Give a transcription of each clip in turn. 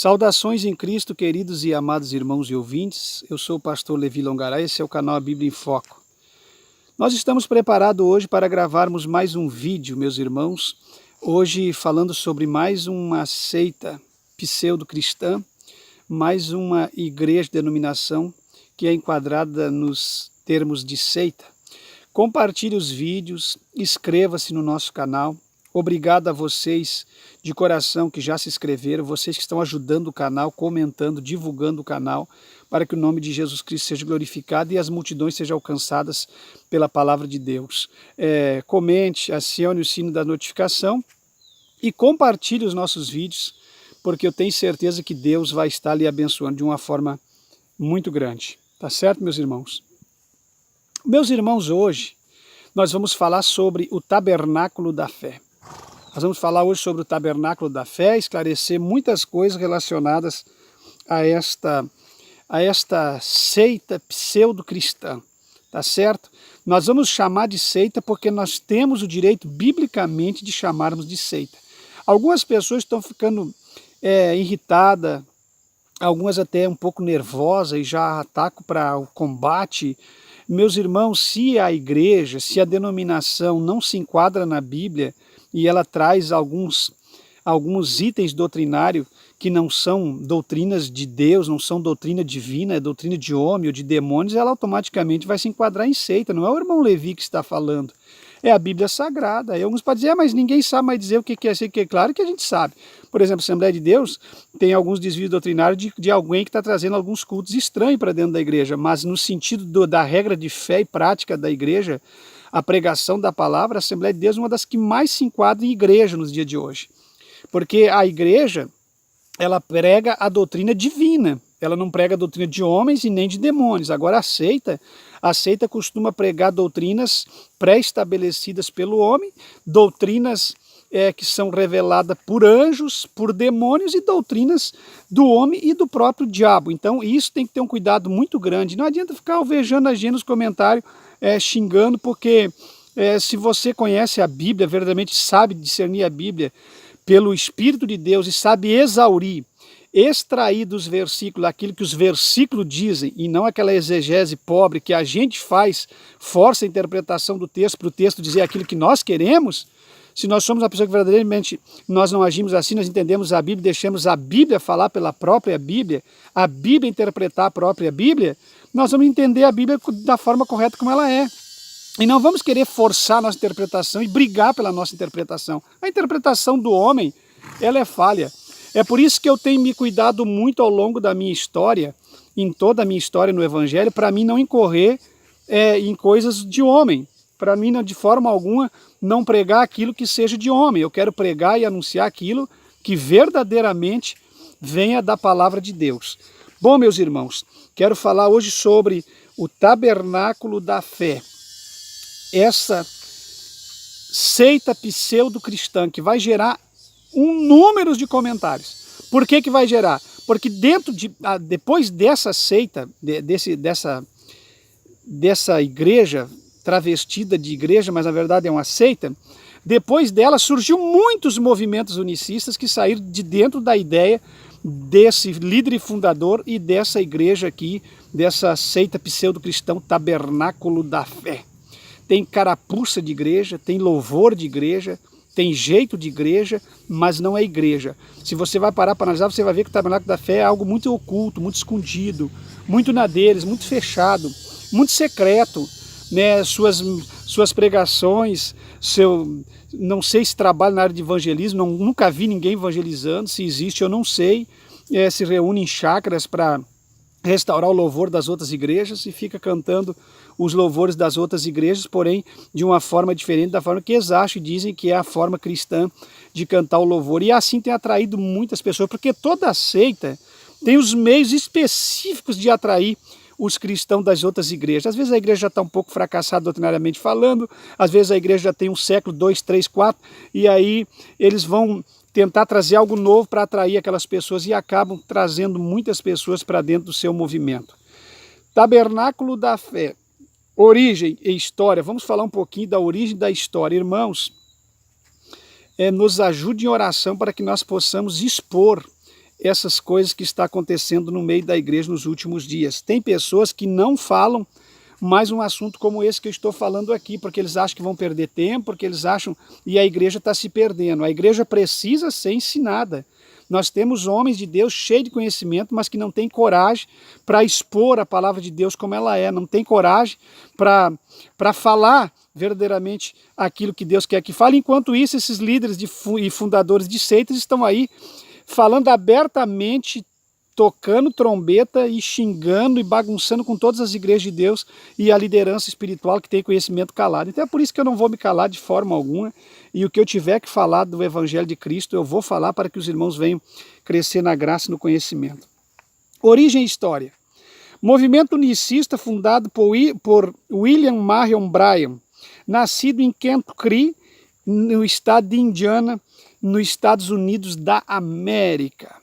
Saudações em Cristo, queridos e amados irmãos e ouvintes. Eu sou o pastor Levi Longaray, esse é o canal A Bíblia em Foco. Nós estamos preparados hoje para gravarmos mais um vídeo, meus irmãos, hoje falando sobre mais uma seita pseudo-cristã, mais uma igreja de denominação que é enquadrada nos termos de seita. Compartilhe os vídeos, inscreva-se no nosso canal. Obrigado a vocês de coração que já se inscreveram, vocês que estão ajudando o canal, comentando, divulgando o canal, para que o nome de Jesus Cristo seja glorificado e as multidões sejam alcançadas pela palavra de Deus. Comente, acione o sino da notificação e compartilhe os nossos vídeos, porque eu tenho certeza que Deus vai estar lhe abençoando de uma forma muito grande. Tá certo, meus irmãos? Meus irmãos, hoje nós vamos falar sobre o tabernáculo da fé. Nós vamos falar hoje sobre o tabernáculo da fé, esclarecer muitas coisas relacionadas a esta seita pseudo-cristã, tá certo? Nós vamos chamar de seita porque nós temos o direito biblicamente de chamarmos de seita. Algumas pessoas estão ficando irritadas, algumas até um pouco nervosas e já atacam para o combate. Meus irmãos, se a igreja, se a denominação não se enquadra na Bíblia e ela traz alguns itens doutrinários que não são doutrinas de Deus, não são doutrina divina, é doutrina de homem ou de demônios, ela automaticamente vai se enquadrar em seita. Não é o irmão Levi que está falando, é a Bíblia Sagrada. Aí alguns podem dizer, mas ninguém sabe mais dizer o que é seita. Claro que a gente sabe. Por exemplo, a Assembleia de Deus tem alguns desvios doutrinários de alguém que está trazendo alguns cultos estranhos para dentro da igreja, mas no sentido da regra de fé e prática da igreja, a pregação da palavra, a Assembleia de Deus é uma das que mais se enquadra em igreja nos dias de hoje. Porque a igreja, ela prega a doutrina divina, ela não prega a doutrina de homens e nem de demônios. Agora a seita costuma pregar doutrinas pré-estabelecidas pelo homem, doutrinas que são reveladas por anjos, por demônios e doutrinas do homem e do próprio diabo. Então isso tem que ter um cuidado muito grande. Não adianta ficar alvejando a gente nos comentários, xingando, porque se você conhece a Bíblia, verdadeiramente sabe discernir a Bíblia pelo Espírito de Deus e sabe extrair dos versículos aquilo que os versículos dizem e não aquela exegese pobre que a gente faz, força a interpretação do texto para o texto dizer aquilo que nós queremos. Se nós somos uma pessoa que verdadeiramente nós não agimos assim, nós entendemos a Bíblia, deixamos a Bíblia falar pela própria Bíblia, a Bíblia interpretar a própria Bíblia, nós vamos entender a Bíblia da forma correta como ela é. E não vamos querer forçar a nossa interpretação e brigar pela nossa interpretação. A interpretação do homem, ela é falha. É por isso que eu tenho me cuidado muito ao longo da minha história, em toda a minha história no Evangelho, para mim não incorrer em coisas de homem. Para mim, de forma alguma, não pregar aquilo que seja de homem. Eu quero pregar e anunciar aquilo que verdadeiramente venha da palavra de Deus. Bom, meus irmãos, quero falar hoje sobre o tabernáculo da fé. Essa seita pseudo-cristã que vai gerar um número de comentários. Por que vai gerar? Porque depois dessa seita, dessa igreja travestida de igreja, mas na verdade é uma seita, depois dela surgiu muitos movimentos unicistas que saíram de dentro da ideia desse líder e fundador e dessa igreja aqui, dessa seita pseudo-cristão tabernáculo da fé. Tem carapuça de igreja, tem louvor de igreja, tem jeito de igreja, mas não é igreja. Se você vai parar para analisar, você vai ver que o tabernáculo da fé é algo muito oculto, muito escondido, muito na deles, muito fechado, muito secreto. Né, suas pregações, não sei se trabalha na área de evangelismo, nunca vi ninguém evangelizando, se existe eu não sei, se reúne em chácaras para restaurar o louvor das outras igrejas e fica cantando os louvores das outras igrejas, porém de uma forma diferente da forma que eles acham e dizem que é a forma cristã de cantar o louvor. E assim tem atraído muitas pessoas, porque toda seita tem os meios específicos de atrair os cristãos das outras igrejas. Às vezes a igreja já está um pouco fracassada doutrinariamente falando, às vezes a igreja já tem um século, 2, 3, 4, e aí eles vão tentar trazer algo novo para atrair aquelas pessoas e acabam trazendo muitas pessoas para dentro do seu movimento. Tabernáculo da fé, origem e história. Vamos falar um pouquinho da origem da história. Irmãos, nos ajude em oração para que nós possamos expor essas coisas que está acontecendo no meio da igreja nos últimos dias. Tem pessoas que não falam mais um assunto como esse que eu estou falando aqui, porque eles acham que vão perder tempo, porque eles acham, e a igreja está se perdendo. A igreja precisa ser ensinada. Nós temos homens de Deus cheios de conhecimento, mas que não têm coragem para expor a palavra de Deus como ela é, não tem coragem para falar verdadeiramente aquilo que Deus quer que fale. Enquanto isso, esses líderes e fundadores de seitas estão aí falando abertamente, tocando trombeta e xingando e bagunçando com todas as igrejas de Deus e a liderança espiritual que tem conhecimento calado. Então é por isso que eu não vou me calar de forma alguma, e o que eu tiver que falar do Evangelho de Cristo, eu vou falar para que os irmãos venham crescer na graça e no conhecimento. Origem e história. Movimento unicista fundado por William Marion Bryan, nascido em Kentucky, no estado de Indiana, nos Estados Unidos da América.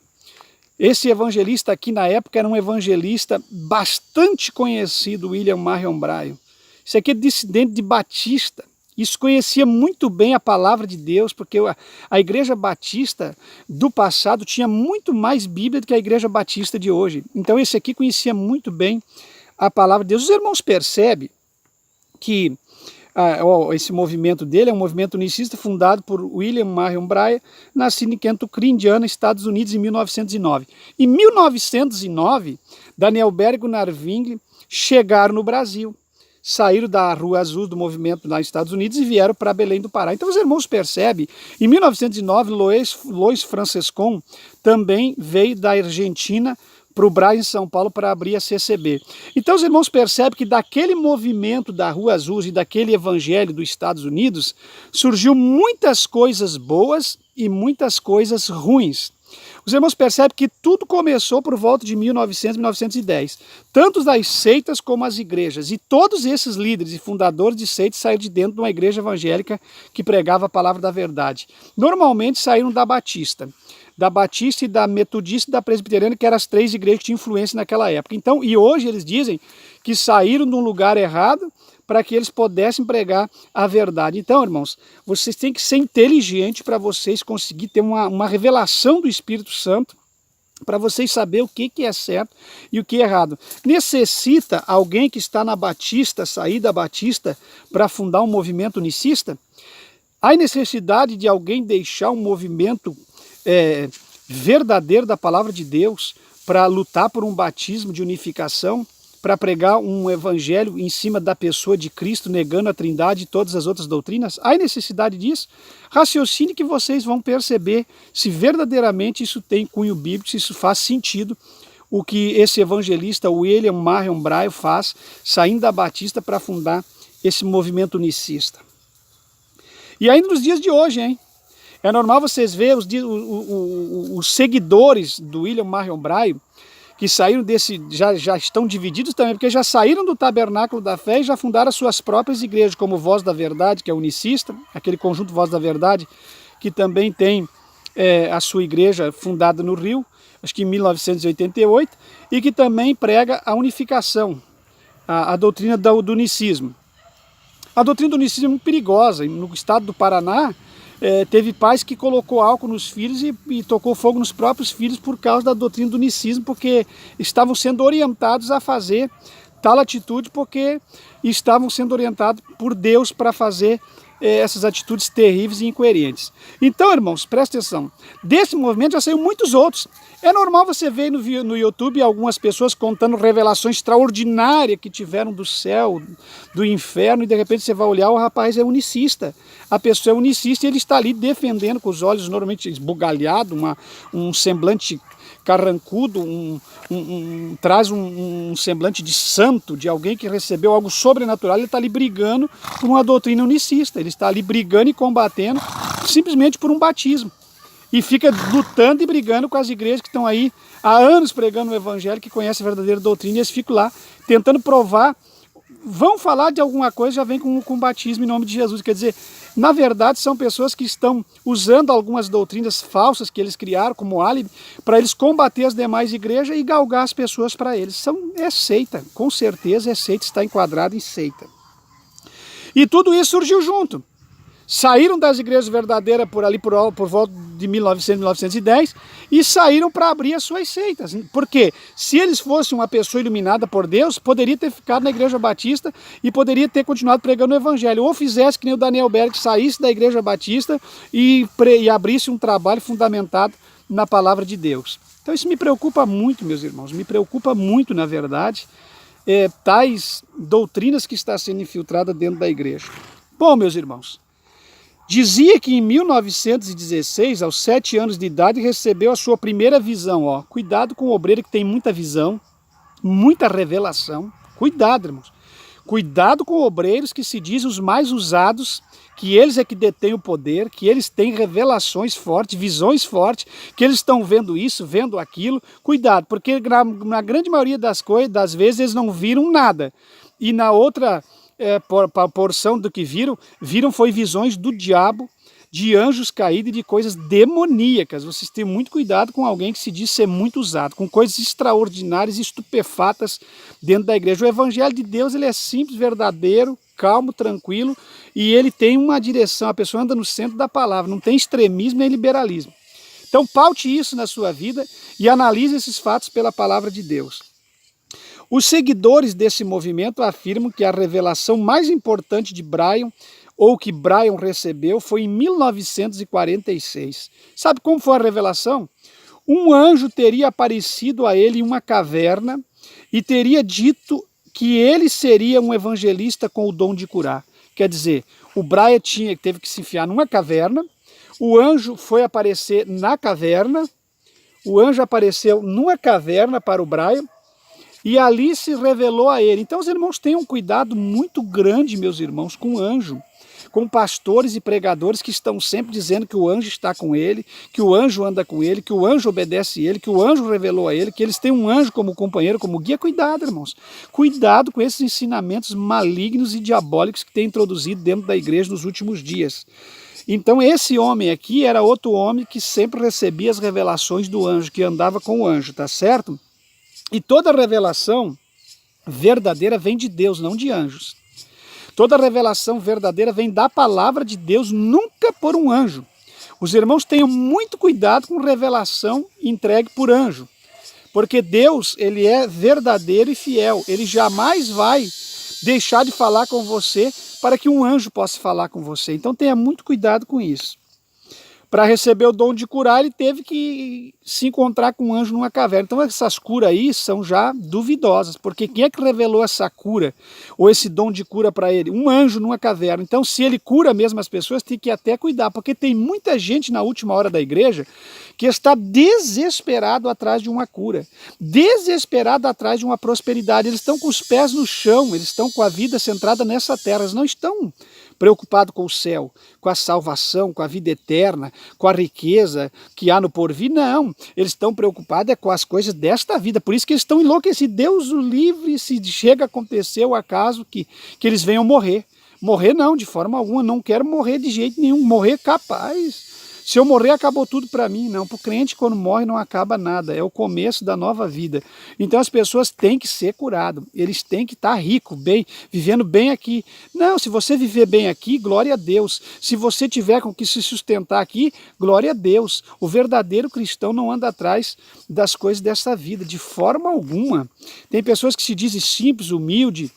Esse evangelista aqui na época era um evangelista bastante conhecido, William Marion Bryan. Isso aqui é dissidente de Batista. Isso conhecia muito bem a palavra de Deus, porque a igreja batista do passado tinha muito mais Bíblia do que a igreja batista de hoje. Então esse aqui conhecia muito bem a palavra de Deus. Os irmãos percebem que esse movimento dele é um movimento unicista fundado por William Marion Bryan, nascido em Kentucky, Indiana, Estados Unidos, em 1909. Em 1909, Daniel Berg e Gunnar Zwingli chegaram no Brasil, saíram da Rua Azul do movimento nos Estados Unidos e vieram para Belém do Pará. Então os irmãos percebem, em 1909, Lois Francescon também veio da Argentina para o Brás em São Paulo para abrir a CCB. Então os irmãos percebem que daquele movimento da Rua Azul e daquele evangelho dos Estados Unidos surgiu muitas coisas boas e muitas coisas ruins. Os irmãos percebem que tudo começou por volta de 1900, 1910, tanto das seitas como as igrejas, e todos esses líderes e fundadores de seitas saíram de dentro de uma igreja evangélica que pregava a palavra da verdade. Normalmente saíram da Batista e da Metodista e da Presbiteriana, que eram as três igrejas que tinham influência naquela época. Então, e hoje eles dizem que saíram de um lugar errado para que eles pudessem pregar a verdade. Então, irmãos, vocês têm que ser inteligentes para vocês conseguir ter uma revelação do Espírito Santo, para vocês saberem o que é certo e o que é errado. Necessita alguém que está na Batista, sair da Batista para fundar um movimento unicista? Há necessidade de alguém deixar um movimento verdadeiro da palavra de Deus para lutar por um batismo de unificação, para pregar um evangelho em cima da pessoa de Cristo, negando a Trindade e todas as outras doutrinas? Há necessidade disso? Raciocine que vocês vão perceber se verdadeiramente isso tem cunho bíblico, se isso faz sentido, o que esse evangelista William Marion Bryan faz, saindo da Batista para fundar esse movimento unicista. E ainda nos dias de hoje, hein? É normal vocês verem os seguidores do William Marion Bryan, que saíram desse, já estão divididos também, porque já saíram do tabernáculo da fé e já fundaram as suas próprias igrejas, como Voz da Verdade, que é unicista, aquele conjunto Voz da Verdade, que também tem a sua igreja fundada no Rio, acho que em 1988, e que também prega a unificação, a doutrina do unicismo. A doutrina do unicismo é muito perigosa. No estado do Paraná, teve pais que colocou álcool nos filhos e tocou fogo nos próprios filhos por causa da doutrina do unicismo, porque estavam sendo orientados a fazer tal atitude, porque estavam sendo orientados por Deus para fazer essas atitudes terríveis e incoerentes. Então, irmãos, presta atenção, desse movimento já saiu muitos outros. É normal você ver no YouTube algumas pessoas contando revelações extraordinárias que tiveram do céu, do inferno, e de repente você vai olhar, o rapaz é unicista. A pessoa é unicista e ele está ali defendendo com os olhos normalmente esbugalhados, um semblante carrancudo, traz um semblante de santo, de alguém que recebeu algo sobrenatural. Ele está ali brigando por uma doutrina unicista, ele está ali brigando e combatendo simplesmente por um batismo. E fica lutando e brigando com as igrejas que estão aí há anos pregando o evangelho, que conhecem a verdadeira doutrina, e eles ficam lá tentando provar. Vão falar de alguma coisa, já vem com batismo em nome de Jesus. Quer dizer, na verdade são pessoas que estão usando algumas doutrinas falsas que eles criaram como álibi para eles combater as demais igrejas e galgar as pessoas para eles. É seita, com certeza é seita, está enquadrado em seita. E tudo isso surgiu junto. saíram das igrejas verdadeiras por ali por volta de 1900, 1910 e saíram para abrir as suas seitas. Porque se eles fossem uma pessoa iluminada por Deus, poderia ter ficado na igreja batista e poderia ter continuado pregando o evangelho. Ou fizesse que nem o Daniel Berg, saísse da igreja batista e abrisse um trabalho fundamentado na palavra de Deus. Então isso me preocupa muito, meus irmãos, me preocupa muito, na verdade, tais doutrinas que estão sendo infiltradas dentro da igreja. Bom, meus irmãos, dizia que em 1916, aos 7 anos de idade, recebeu a sua primeira visão. Ó. Cuidado com o obreiro que tem muita visão, muita revelação. Cuidado, irmãos. Cuidado com obreiros que se dizem os mais usados, que eles é que detêm o poder, que eles têm revelações fortes, visões fortes, que eles estão vendo isso, vendo aquilo. Cuidado, porque na grande maioria das vezes eles não viram nada. E na outra porção do que viram foi visões do diabo, de anjos caídos e de coisas demoníacas. Vocês têm muito cuidado com alguém que se diz ser muito usado, com coisas extraordinárias e estupefatas dentro da igreja. O evangelho de Deus ele é simples, verdadeiro, calmo, tranquilo, e ele tem uma direção, a pessoa anda no centro da palavra, não tem extremismo nem liberalismo. Então paute isso na sua vida e analise esses fatos pela palavra de Deus. Os seguidores desse movimento afirmam que a revelação mais importante de Brian, ou que Brian recebeu, foi em 1946. Sabe como foi a revelação? Um anjo teria aparecido a ele em uma caverna e teria dito que ele seria um evangelista com o dom de curar. Quer dizer, o Brian teve que se enfiar numa caverna, o anjo foi aparecer na caverna, o anjo apareceu numa caverna para o Brian, e ali se revelou a ele. Então os irmãos tenham um cuidado muito grande, meus irmãos, com o anjo, com pastores e pregadores que estão sempre dizendo que o anjo está com ele, que o anjo anda com ele, que o anjo obedece ele, que o anjo revelou a ele, que eles têm um anjo como companheiro, como guia. Cuidado, irmãos. Cuidado com esses ensinamentos malignos e diabólicos que têm introduzido dentro da igreja nos últimos dias. Então esse homem aqui era outro homem que sempre recebia as revelações do anjo, que andava com o anjo, tá certo? E toda revelação verdadeira vem de Deus, não de anjos. Toda revelação verdadeira vem da palavra de Deus, nunca por um anjo. Os irmãos tenham muito cuidado com revelação entregue por anjo. Porque Deus, ele é verdadeiro e fiel. Ele jamais vai deixar de falar com você para que um anjo possa falar com você. Então tenha muito cuidado com isso. Para receber o dom de curar, ele teve que se encontrar com um anjo numa caverna. Então essas curas aí são já duvidosas, porque quem é que revelou essa cura, ou esse dom de cura para ele? Um anjo numa caverna. Então se ele cura mesmo as pessoas, tem que até cuidar, porque tem muita gente na última hora da igreja que está desesperado atrás de uma cura, desesperado atrás de uma prosperidade. Eles estão com os pés no chão, eles estão com a vida centrada nessa terra, eles não estão preocupado com o céu, com a salvação, com a vida eterna, com a riqueza que há no porvir. Não, eles estão preocupados com as coisas desta vida. Por isso que eles estão enlouquecidos. Deus o livre se chega a acontecer o acaso que eles venham morrer. Morrer não, de forma alguma, não quero morrer de jeito nenhum. Morrer capaz. Se eu morrer, acabou tudo para mim. Não, para o crente, quando morre, não acaba nada. É o começo da nova vida. Então as pessoas têm que ser curadas. Eles têm que estar ricos, bem, vivendo bem aqui. Não, se você viver bem aqui, glória a Deus. Se você tiver com que se sustentar aqui, glória a Deus. O verdadeiro cristão não anda atrás das coisas dessa vida, de forma alguma. Tem pessoas que se dizem simples, humildes,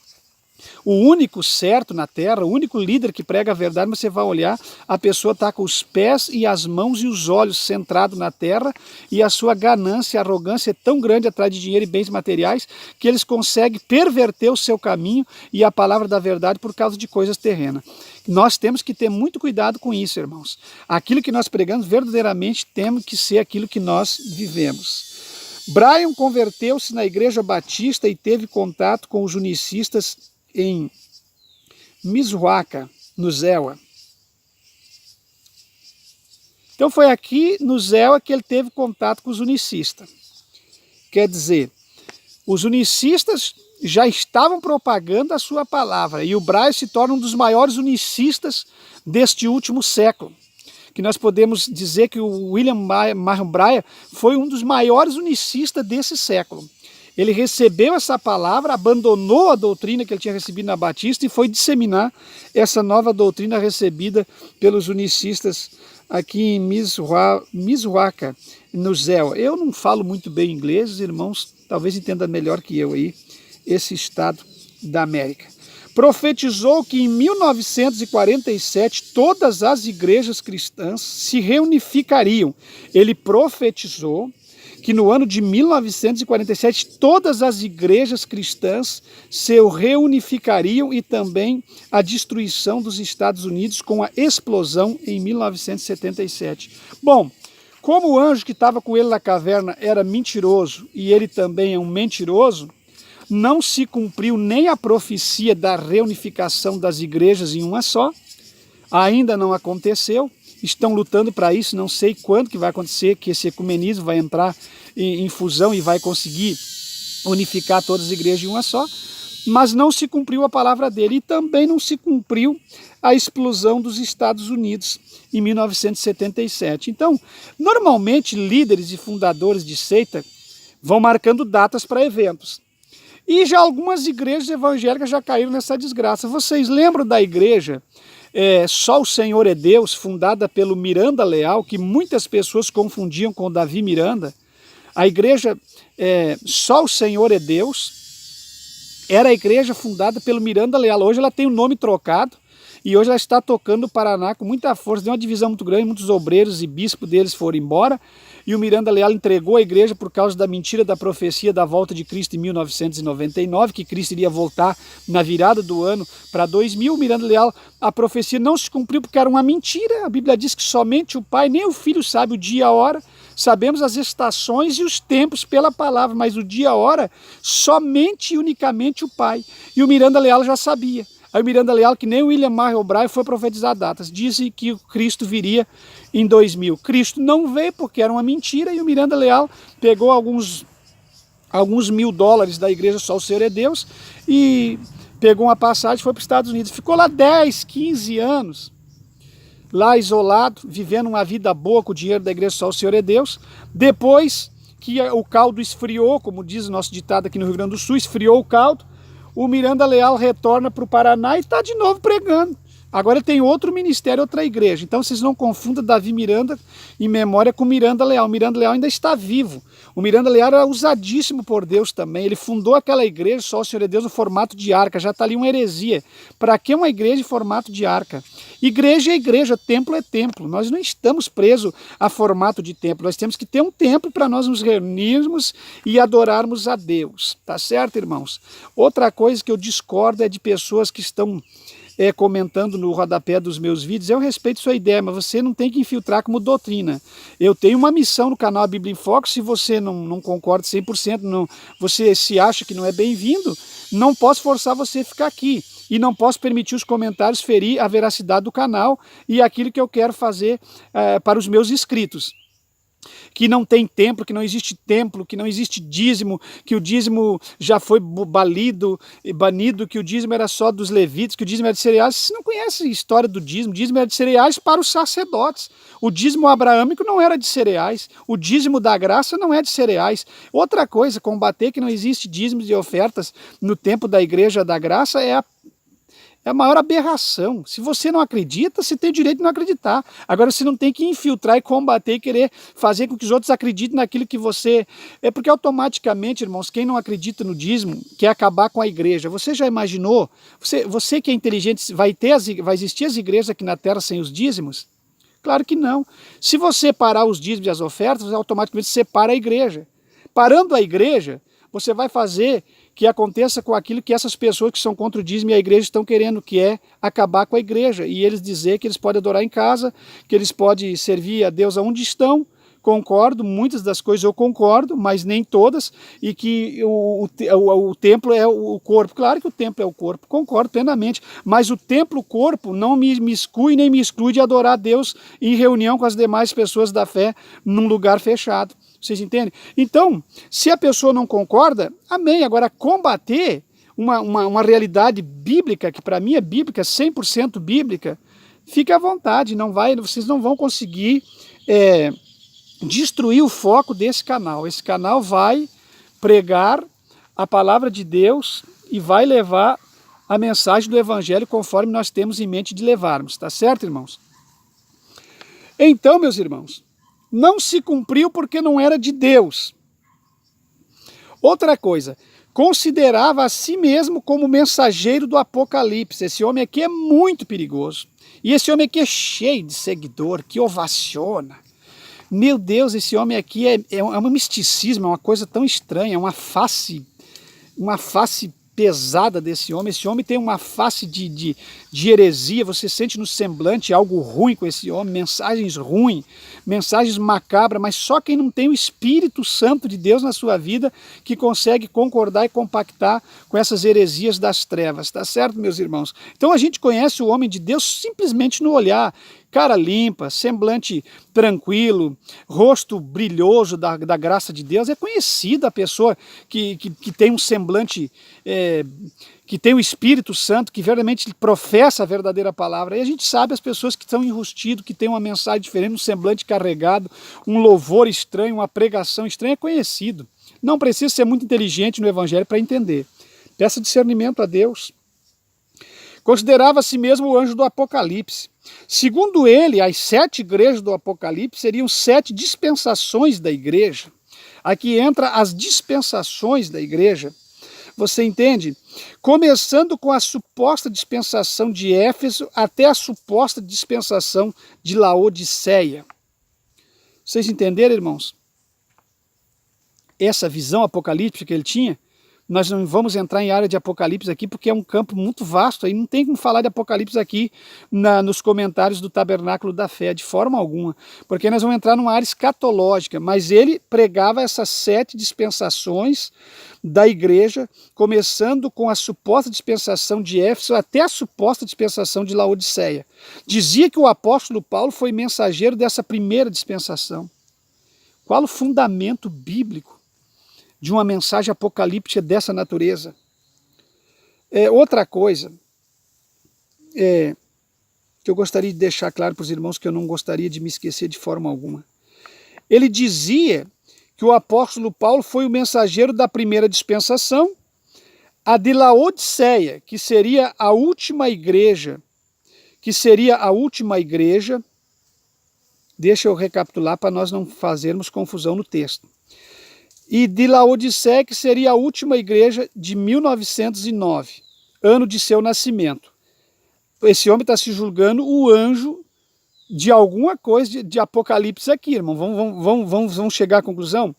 o único certo na terra, o único líder que prega a verdade, mas você vai olhar, a pessoa está com os pés e as mãos e os olhos centrados na terra, e a sua ganância, a arrogância é tão grande atrás de dinheiro e bens materiais, que eles conseguem perverter o seu caminho e a palavra da verdade por causa de coisas terrenas. Nós temos que ter muito cuidado com isso, irmãos. Aquilo que nós pregamos, verdadeiramente temos que ser aquilo que nós vivemos. Brian converteu-se na igreja batista e teve contato com os unicistas em Mizhuaca, no Zéua. Então foi aqui no Zéua que ele teve contato com os unicistas. Quer dizer, os unicistas já estavam propagando a sua palavra, e o Brian se torna um dos maiores unicistas deste último século. Que nós podemos dizer que o William Marion Brian foi um dos maiores unicistas desse século. Ele recebeu essa palavra, abandonou a doutrina que ele tinha recebido na Batista e foi disseminar essa nova doutrina recebida pelos unicistas aqui em Mizraca, no Zéu. Eu não falo muito bem inglês, os irmãos talvez entendam melhor que eu aí, esse estado da América. Profetizou que em 1947 todas as igrejas cristãs se reunificariam. Ele profetizou que no ano de 1947 todas as igrejas cristãs se reunificariam e também a destruição dos Estados Unidos com a explosão em 1977. Bom, como o anjo que estava com ele na caverna era mentiroso e ele também é um mentiroso, não se cumpriu nem a profecia da reunificação das igrejas em uma só, ainda não aconteceu, estão lutando para isso, não sei quando que vai acontecer, que esse ecumenismo vai entrar em fusão e vai conseguir unificar todas as igrejas em uma só, mas não se cumpriu a palavra dele e também não se cumpriu a explosão dos Estados Unidos em 1977. Então, normalmente líderes e fundadores de seita vão marcando datas para eventos. E já algumas igrejas evangélicas já caíram nessa desgraça. Vocês lembram da igreja Só o Senhor é Deus, fundada pelo Miranda Leal, que muitas pessoas confundiam com Davi Miranda? A igreja Só o Senhor é Deus era a igreja fundada pelo Miranda Leal. Hoje ela tem o nome trocado e hoje ela está tocando no Paraná com muita força. Deu uma divisão muito grande, muitos obreiros e bispos deles foram embora. E o Miranda Leal entregou a igreja por causa da mentira da profecia da volta de Cristo em 1999, que Cristo iria voltar na virada do ano para 2000. O Miranda Leal, a profecia não se cumpriu porque era uma mentira. A Bíblia diz que somente o Pai, nem o Filho sabe o dia e a hora. Sabemos as estações e os tempos pela palavra, mas o dia e a hora, somente e unicamente o Pai. E o Miranda Leal já sabia. Aí o Miranda Leal, que nem o William Marry O'Brien, foi profetizar datas. Disse que o Cristo viria em 2000. Cristo não veio porque era uma mentira e o Miranda Leal pegou alguns $1.000 da igreja Só o Senhor é Deus e pegou uma passagem e foi para os Estados Unidos. Ficou lá 10, 15 anos, lá isolado, vivendo uma vida boa com o dinheiro da igreja Só o Senhor é Deus. Depois que o caldo esfriou, como diz o nosso ditado aqui no Rio Grande do Sul, esfriou o caldo, o Miranda Leal retorna para o Paraná e está de novo pregando. Agora ele tem outro ministério, outra igreja. Então vocês não confundam Davi Miranda em memória com Miranda Leal. O Miranda Leal ainda está vivo. O Miranda Leal era usadíssimo por Deus também. Ele fundou aquela igreja Só o Senhor é Deus no formato de arca. Já está ali uma heresia. Para que uma igreja em formato de arca? Igreja é igreja, templo é templo. Nós não estamos presos a formato de templo. Nós temos que ter um templo para nós nos reunirmos e adorarmos a Deus. Tá certo, irmãos? Outra coisa que eu discordo é de pessoas que estão comentando no rodapé dos meus vídeos. Eu respeito sua ideia, mas você não tem que infiltrar como doutrina. Eu tenho uma missão no canal A Bíblia em Foco. Se você não concorda 100%, você se acha que não é bem-vindo, não posso forçar você a ficar aqui. E não posso permitir os comentários ferir a veracidade do canal e aquilo que eu quero fazer para os meus inscritos. Que não tem templo, que não existe dízimo, que o dízimo já foi banido, que o dízimo era só dos levitas, que o dízimo era de cereais. Você não conhece a história do dízimo. O dízimo era de cereais para os sacerdotes. O dízimo abraâmico não era de cereais. O dízimo da graça não é de cereais. Outra coisa, combater que não existe dízimos e ofertas no tempo da igreja da graça é a maior aberração. Se você não acredita, você tem o direito de não acreditar. Agora você não tem que infiltrar e combater e querer fazer com que os outros acreditem naquilo que você... porque automaticamente, irmãos, quem não acredita no dízimo quer acabar com a igreja. Você já imaginou? Você que é inteligente, vai existir as igrejas aqui na terra sem os dízimos? Claro que não. Se você parar os dízimos e as ofertas, automaticamente você separa a igreja. Parando a igreja, você vai fazer que aconteça com aquilo que essas pessoas que são contra o dízimo e a igreja estão querendo, que é acabar com a igreja. E eles dizer que eles podem adorar em casa, que eles podem servir a Deus aonde estão. Concordo, muitas das coisas eu concordo, mas nem todas, e que o templo é o corpo. Claro que o templo é o corpo, concordo plenamente, mas o templo, o corpo, não me exclui nem me exclui de adorar a Deus em reunião com as demais pessoas da fé num lugar fechado. Vocês entendem? Então, se a pessoa não concorda, amém. Agora, combater uma realidade bíblica, que para mim é bíblica, 100% bíblica, fique à vontade, vocês não vão conseguir destruir o foco desse canal. Esse canal vai pregar a palavra de Deus e vai levar a mensagem do Evangelho conforme nós temos em mente de levarmos, tá certo, irmãos? Então, meus irmãos, não se cumpriu porque não era de Deus. Outra coisa, considerava a si mesmo como mensageiro do Apocalipse. Esse homem aqui é muito perigoso. E esse homem aqui é cheio de seguidor, que ovaciona. Meu Deus, esse homem aqui é um misticismo, é uma coisa tão estranha, é uma face pesada desse homem. Esse homem tem uma face de heresia, você sente no semblante algo ruim com esse homem, mensagens ruins, mensagens macabras, mas só quem não tem o Espírito Santo de Deus na sua vida que consegue concordar e compactar com essas heresias das trevas, tá certo, meus irmãos? Então a gente conhece o homem de Deus simplesmente no olhar, cara limpa, semblante tranquilo, rosto brilhoso da graça de Deus. É conhecida a pessoa que tem um semblante, que tem o Espírito Santo, que verdadeiramente professa a verdadeira palavra. E a gente sabe as pessoas que estão enrustidas, que têm uma mensagem diferente, um semblante carregado, um louvor estranho, uma pregação estranha, é conhecido. Não precisa ser muito inteligente no Evangelho para entender. Peça discernimento a Deus. Considerava a si mesmo o anjo do Apocalipse. Segundo ele, as 7 igrejas do Apocalipse seriam 7 dispensações da igreja. Aqui entra as dispensações da igreja. Você entende? Começando com a suposta dispensação de Éfeso até a suposta dispensação de Laodiceia. Vocês entenderam, irmãos? Essa visão apocalíptica que ele tinha? Nós não vamos entrar em área de Apocalipse aqui, porque é um campo muito vasto, aí não tem como falar de Apocalipse aqui nos comentários do Tabernáculo da Fé, de forma alguma, porque nós vamos entrar numa área escatológica, mas ele pregava essas 7 dispensações da igreja, começando com a suposta dispensação de Éfeso até a suposta dispensação de Laodiceia. Dizia que o apóstolo Paulo foi mensageiro dessa primeira dispensação. Qual o fundamento bíblico de uma mensagem apocalíptica dessa natureza? Outra coisa que eu gostaria de deixar claro para os irmãos, que eu não gostaria de me esquecer de forma alguma. Ele dizia que o apóstolo Paulo foi o mensageiro da primeira dispensação, a de Laodiceia, que seria a última igreja, deixa eu recapitular para nós não fazermos confusão no texto. E de Laodiceia, que seria a última igreja de 1909, ano de seu nascimento. Esse homem está se julgando o anjo de alguma coisa de Apocalipse aqui, irmão. Vamos chegar à conclusão?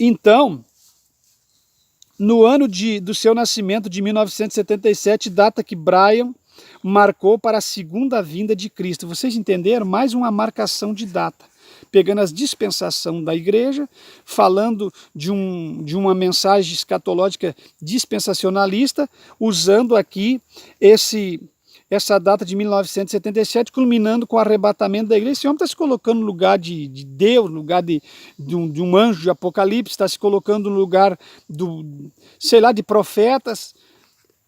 Então, no ano do seu nascimento, de 1977, data que Brian marcou para a segunda vinda de Cristo. Vocês entenderam? Mais uma marcação de data. Pegando as dispensações da igreja, falando de uma mensagem escatológica dispensacionalista, usando aqui essa data de 1977, culminando com o arrebatamento da igreja. Esse homem está se colocando no lugar de Deus, no lugar de um anjo de Apocalipse, está se colocando no lugar de profetas.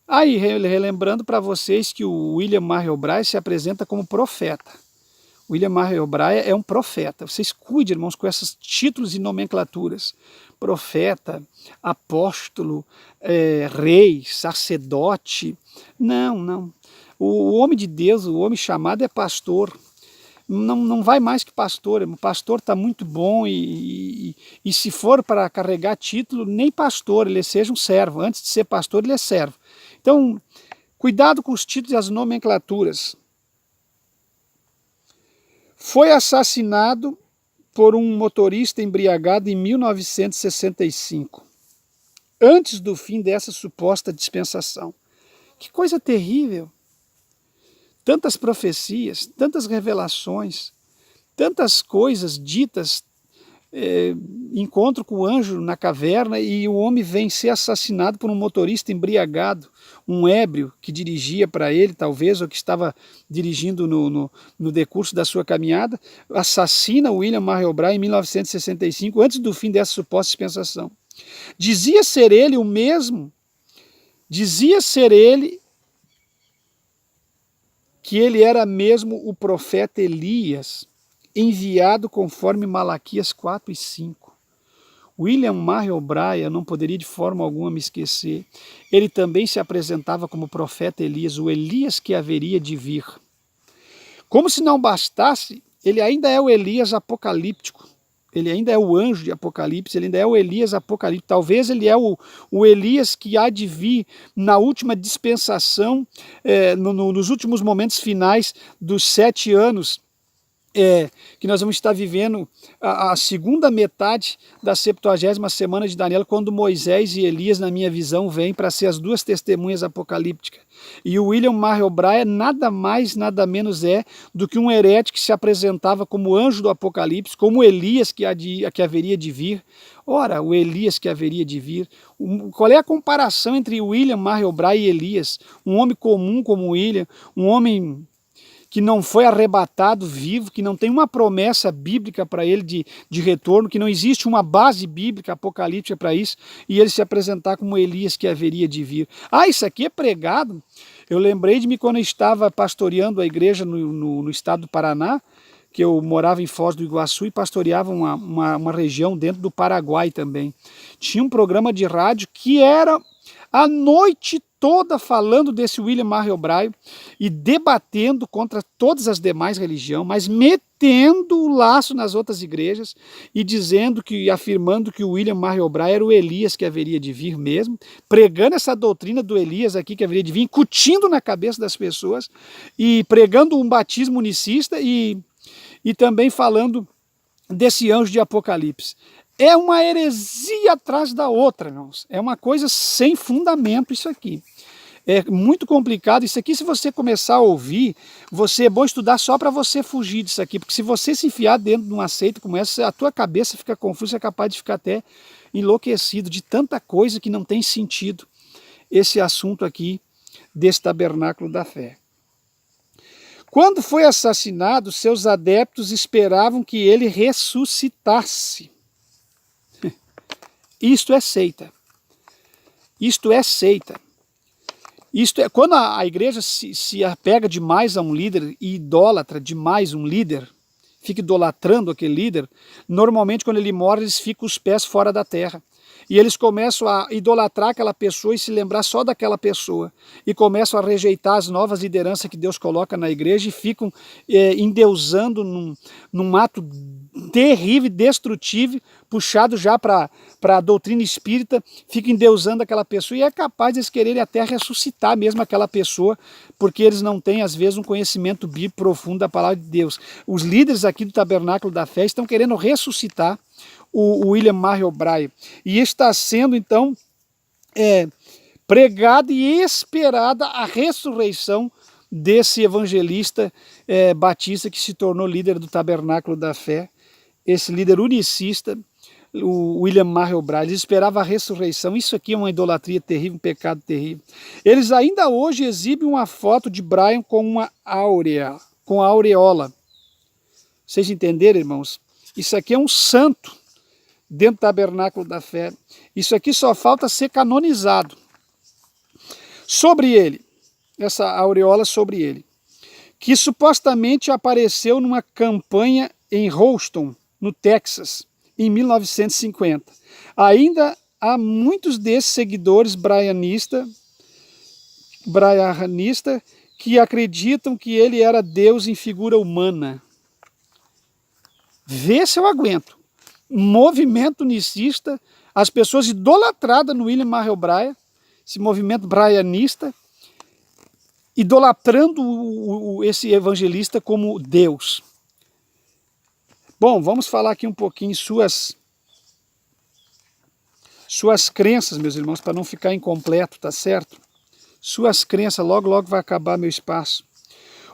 Aí, relembrando para vocês que o William Marion O'Brien se apresenta como profeta. William Marion O'Brien é um profeta. Vocês cuidem, irmãos, com esses títulos e nomenclaturas. Profeta, apóstolo, rei, sacerdote. Não. O homem de Deus, o homem chamado é pastor. Não vai mais que pastor. O pastor está muito bom e se for para carregar título, nem pastor, ele seja um servo. Antes de ser pastor, ele é servo. Então, cuidado com os títulos e as nomenclaturas. Foi assassinado por um motorista embriagado em 1965, antes do fim dessa suposta dispensação. Que coisa terrível! Tantas profecias, tantas revelações, tantas coisas ditas, encontro com o anjo na caverna e o homem vem ser assassinado por um motorista embriagado, um ébrio que dirigia para ele, talvez, ou que estava dirigindo no decurso da sua caminhada, assassina William Marion O'Brien em 1965, antes do fim dessa suposta dispensação. Dizia ser ele que ele era mesmo o profeta Elias, enviado conforme Malaquias 4 e 5. William Marion O'Brien, eu não poderia de forma alguma me esquecer, ele também se apresentava como profeta Elias, o Elias que haveria de vir. Como se não bastasse, ele ainda é o Elias apocalíptico, ele ainda é o anjo de Apocalipse, ele ainda é o Elias apocalíptico, talvez ele é o Elias que há de vir na última dispensação, nos últimos momentos finais dos 7 anos, que nós vamos estar vivendo a segunda metade da 70ª semana de Daniel, quando Moisés e Elias, na minha visão, vêm para ser as duas testemunhas apocalípticas. E o William Marion O'Brien nada mais, nada menos é do que um herético que se apresentava como anjo do Apocalipse, como Elias que haveria de vir. Ora, o Elias que haveria de vir. Qual é a comparação entre William Marion O'Brien e Elias? Um homem comum como William, um homem que não foi arrebatado vivo, que não tem uma promessa bíblica para ele de retorno, que não existe uma base bíblica apocalíptica para isso, e ele se apresentar como Elias que haveria de vir. Ah, isso aqui é pregado. Eu lembrei de mim quando eu estava pastoreando a igreja no estado do Paraná, que eu morava em Foz do Iguaçu e pastoreava uma região dentro do Paraguai também. Tinha um programa de rádio que era a noite toda falando desse William Marion O'Brien e debatendo contra todas as demais religiões, mas metendo o laço nas outras igrejas e afirmando que o William Marion O'Brien era o Elias que haveria de vir mesmo, pregando essa doutrina do Elias aqui que haveria de vir, incutindo na cabeça das pessoas e pregando um batismo unicista e também falando desse anjo de Apocalipse. É uma heresia atrás da outra, irmãos. É uma coisa sem fundamento isso aqui. É muito complicado. Isso aqui, se você começar a ouvir, é bom estudar só para você fugir disso aqui. Porque se você se enfiar dentro de uma seita como essa, a tua cabeça fica confusa, você é capaz de ficar até enlouquecido de tanta coisa que não tem sentido. Esse assunto aqui desse tabernáculo da fé. Quando foi assassinado, seus adeptos esperavam que ele ressuscitasse. Isto é seita. Isto é seita. Quando a igreja se apega demais a um líder e idolatra demais um líder, fica idolatrando aquele líder, normalmente quando ele morre eles ficam os pés fora da terra. E eles começam a idolatrar aquela pessoa e se lembrar só daquela pessoa. E começam a rejeitar as novas lideranças que Deus coloca na igreja e ficam endeusando num ato terrível, destrutivo, puxado já para a doutrina espírita, ficam endeusando aquela pessoa e é capaz de eles quererem até ressuscitar mesmo aquela pessoa, porque eles não têm, às vezes, um conhecimento bíblico profundo da palavra de Deus. Os líderes aqui do Tabernáculo da Fé estão querendo ressuscitar o William Marion O'Brien. E está sendo, então, pregada e esperada a ressurreição desse evangelista batista que se tornou líder do Tabernáculo da Fé, esse líder unicista, o William Marion O'Brien. Eles esperavam a ressurreição. Isso aqui é uma idolatria terrível, um pecado terrível. Eles ainda hoje exibem uma foto de Brian com a aureola. Vocês entenderam, irmãos? Isso aqui é um santo dentro do Tabernáculo da Fé. Isso aqui só falta ser canonizado. Sobre ele, essa aureola sobre ele, que supostamente apareceu numa campanha em Houston, no Texas, em 1950. Ainda há muitos desses seguidores braianistas que acreditam que ele era Deus em figura humana. Vê se eu aguento. Movimento unicista, as pessoas idolatradas no William Marion O'Brien, esse movimento braianista, idolatrando esse evangelista como Deus. Bom, vamos falar aqui um pouquinho suas crenças, meus irmãos, para não ficar incompleto, tá certo? Suas crenças, logo vai acabar meu espaço.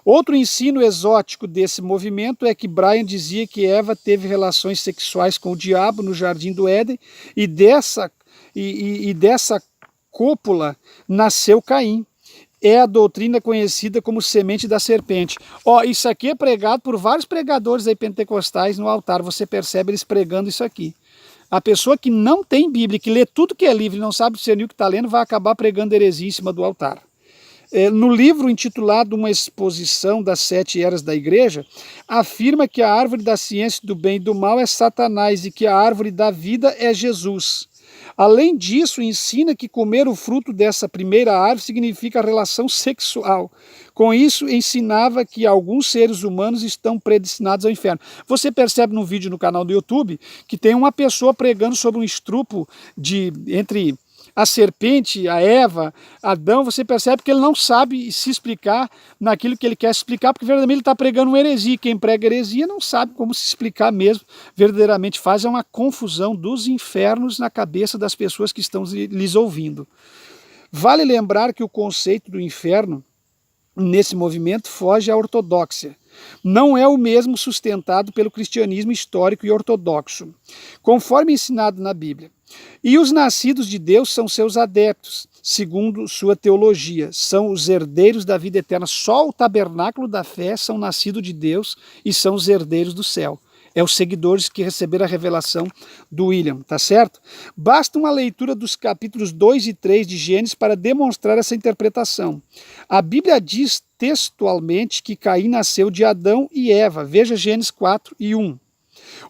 Outro ensino exótico desse movimento é que Brian dizia que Eva teve relações sexuais com o diabo no jardim do Éden e dessa cópula nasceu Caim. É a doutrina conhecida como semente da serpente. Isso aqui é pregado por vários pregadores aí pentecostais no altar. Você percebe eles pregando isso aqui. A pessoa que não tem Bíblia, que lê tudo que é livre e não sabe discernir o que está lendo, vai acabar pregando heresia em cima do altar. no livro intitulado Uma Exposição das 7 Eras da Igreja, afirma que a árvore da ciência do bem e do mal é Satanás e que a árvore da vida é Jesus. Além disso, ensina que comer o fruto dessa primeira árvore significa relação sexual. Com isso, ensinava que alguns seres humanos estão predestinados ao inferno. Você percebe no vídeo no canal do YouTube que tem uma pessoa pregando sobre um estrupo entre a serpente, a Eva, Adão. Você percebe que ele não sabe se explicar naquilo que ele quer explicar, porque verdadeiramente ele está pregando uma heresia. Quem prega heresia não sabe como se explicar mesmo, verdadeiramente faz uma confusão dos infernos na cabeça das pessoas que estão lhes ouvindo. Vale lembrar que o conceito do inferno nesse movimento foge à ortodoxia. Não é o mesmo sustentado pelo cristianismo histórico e ortodoxo, conforme ensinado na Bíblia. E os nascidos de Deus são seus adeptos, segundo sua teologia, são os herdeiros da vida eterna. Só o tabernáculo da fé são nascidos de Deus e são os herdeiros do céu. É os seguidores que receberam a revelação do William, tá certo? Basta uma leitura dos capítulos 2 e 3 de Gênesis para demonstrar essa interpretação. A Bíblia diz textualmente que Caim nasceu de Adão e Eva. Veja Gênesis 4 e 1.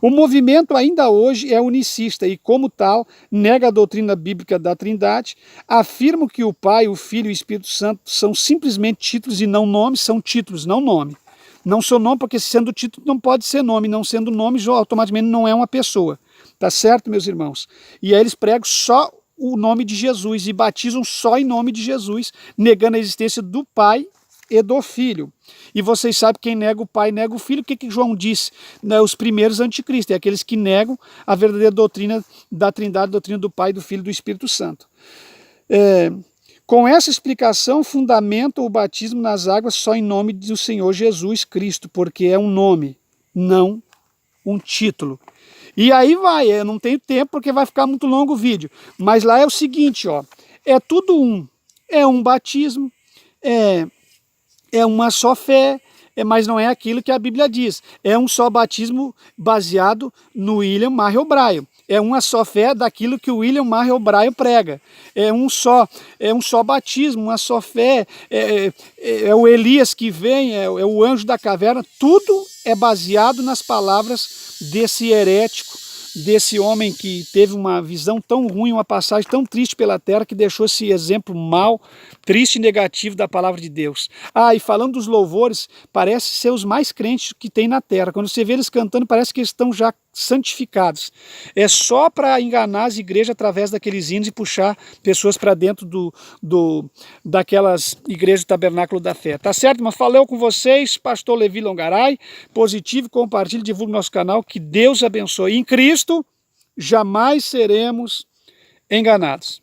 O movimento ainda hoje é unicista e, como tal, nega a doutrina bíblica da Trindade, afirma que o Pai, o Filho e o Espírito Santo são simplesmente títulos e não nomes, são títulos, não nome. Não sou nome, porque sendo título não pode ser nome, não sendo nome, automaticamente não é uma pessoa. Tá certo, meus irmãos? E aí eles pregam só o nome de Jesus e batizam só em nome de Jesus, negando a existência do Pai e do Filho. E vocês sabem que quem nega o Pai nega o Filho. O que João disse? Os primeiros anticristos, é aqueles que negam a verdadeira doutrina da Trindade, a doutrina do Pai, do Filho e do Espírito Santo. Com essa explicação, fundamenta o batismo nas águas só em nome do Senhor Jesus Cristo, porque é um nome, não um título. E aí vai, eu não tenho tempo porque vai ficar muito longo o vídeo, mas lá é o seguinte, ó, é tudo um, é um batismo, é uma só fé, mas não é aquilo que a Bíblia diz, é um só batismo baseado no William Marry O'Brien. É uma só fé daquilo que o William Marry O'Brien prega. É um só batismo, uma só fé. É o Elias que vem, é o anjo da caverna. Tudo é baseado nas palavras desse herético, desse homem que teve uma visão tão ruim, uma passagem tão triste pela terra, que deixou esse exemplo mau, triste e negativo da palavra de Deus. E falando dos louvores, parece ser os mais crentes que tem na terra. Quando você vê eles cantando, parece que eles estão já santificados. É só para enganar as igrejas através daqueles hinos e puxar pessoas para dentro daquelas igrejas do tabernáculo da fé. Tá certo? Mas falei com vocês, pastor Levi Longaray, positivo, compartilhe, divulgue nosso canal, que Deus abençoe. Em Cristo jamais seremos enganados.